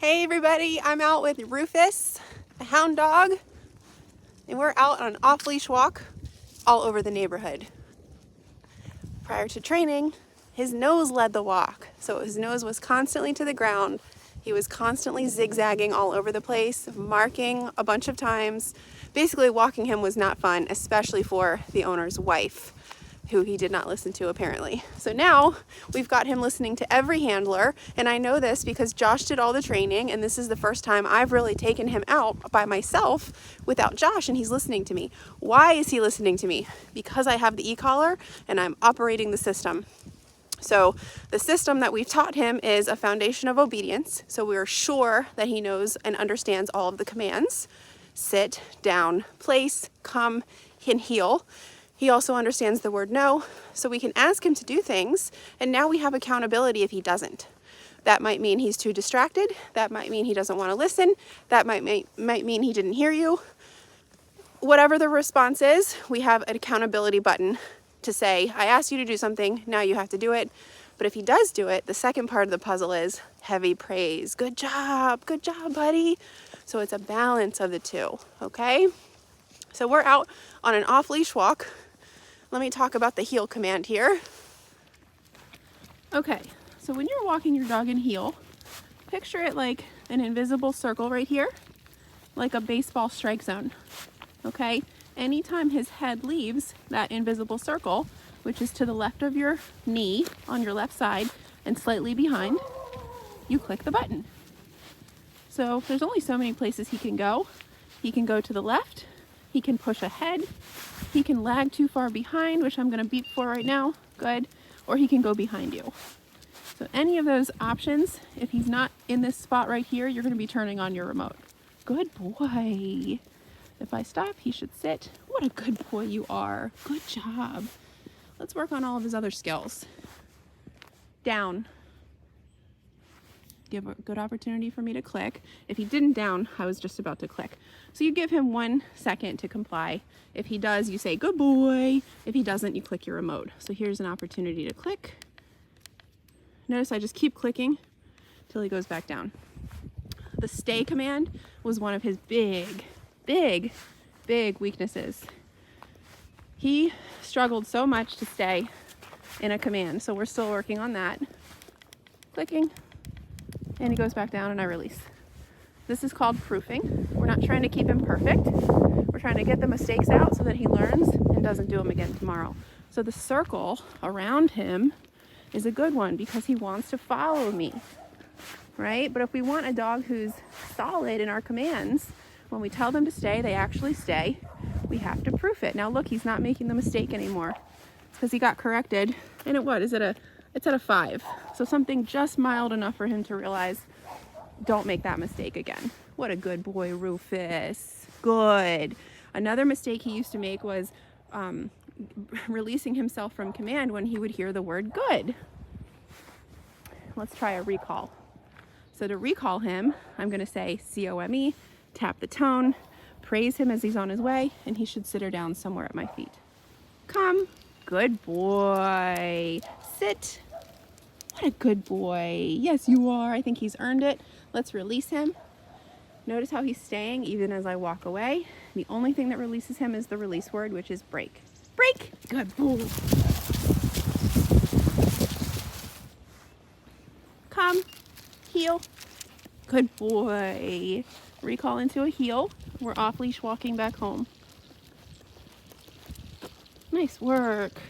Hey everybody, I'm out with Rufus, the hound dog, and we're out on an off-leash walk all over the neighborhood. Prior to training, his nose led the walk, so his nose was constantly to the ground. He was constantly zigzagging all over the place, marking a bunch of times. Basically, walking him was not fun, especially for the owner's wife, who he did not listen to apparently. So now we've got him listening to every handler, and I know this because Josh did all the training, and this is the first time I've really taken him out by myself without Josh, and he's listening to me. Why is he listening to me? Because I have the e-collar and I'm operating the system. So the system that we've taught him is a foundation of obedience. So we are sure that he knows and understands all of the commands: sit, down, place, come, and heel. He also understands the word no, so we can ask him to do things, and now we have accountability if he doesn't. That might mean he's too distracted. That might mean he doesn't want to listen. That might mean he didn't hear you. Whatever the response is, we have an accountability button to say, I asked you to do something, now you have to do it. But if he does do it, the second part of the puzzle is heavy praise. Good job, buddy. So it's a balance of the two, okay? So we're out on an off-leash walk. Let me talk about the heel command here. Okay, so when you're walking your dog in heel, picture it like an invisible circle right here, like a baseball strike zone, okay? Anytime his head leaves that invisible circle, which is to the left of your knee on your left side and slightly behind, you click the button. So there's only so many places he can go. He can go to the left, he can push ahead, he can lag too far behind, which I'm gonna beep for right now, good, or he can go behind you. So any of those options, if he's not in this spot right here, you're gonna be turning on your remote. Good boy. If I stop, he should sit. What a good boy you are. Good job. Let's work on all of his other skills. Down. Give a good opportunity for me to click. If he didn't down, I was just about to click. So you give him 1 second to comply. If he does, you say, good boy. If he doesn't, you click your remote. So here's an opportunity to click. Notice I just keep clicking till he goes back down. The stay command was one of his big weaknesses. He struggled so much to stay in a command, so we're still working on that. Clicking, and he goes back down and I release. This is called proofing. We're not trying to keep him perfect. We're trying to get the mistakes out so that he learns and doesn't do them again tomorrow. So the circle around him is a good one because he wants to follow me, right? But if we want a dog who's solid in our commands, when we tell them to stay, they actually stay. We have to proof it. Now look, he's not making the mistake anymore. It's because he got corrected. And it's at a 5. So something just mild enough for him to realize, don't make that mistake again. What a good boy, Rufus. Good. Another mistake he used to make was releasing himself from command when he would hear the word good. Let's try a recall. So to recall him, I'm going to say C-O-M-E, tap the tone, praise him as he's on his way, and he should sit her down somewhere at my feet. Come. Good boy. Sit. What a good boy. Yes, you are. I think he's earned it. Let's release him. Notice how he's staying even as I walk away. The only thing that releases him is the release word, which is break. Break. Good boy. Come. Heel. Good boy. Recall into a heel. We're off leash walking back home. Nice work.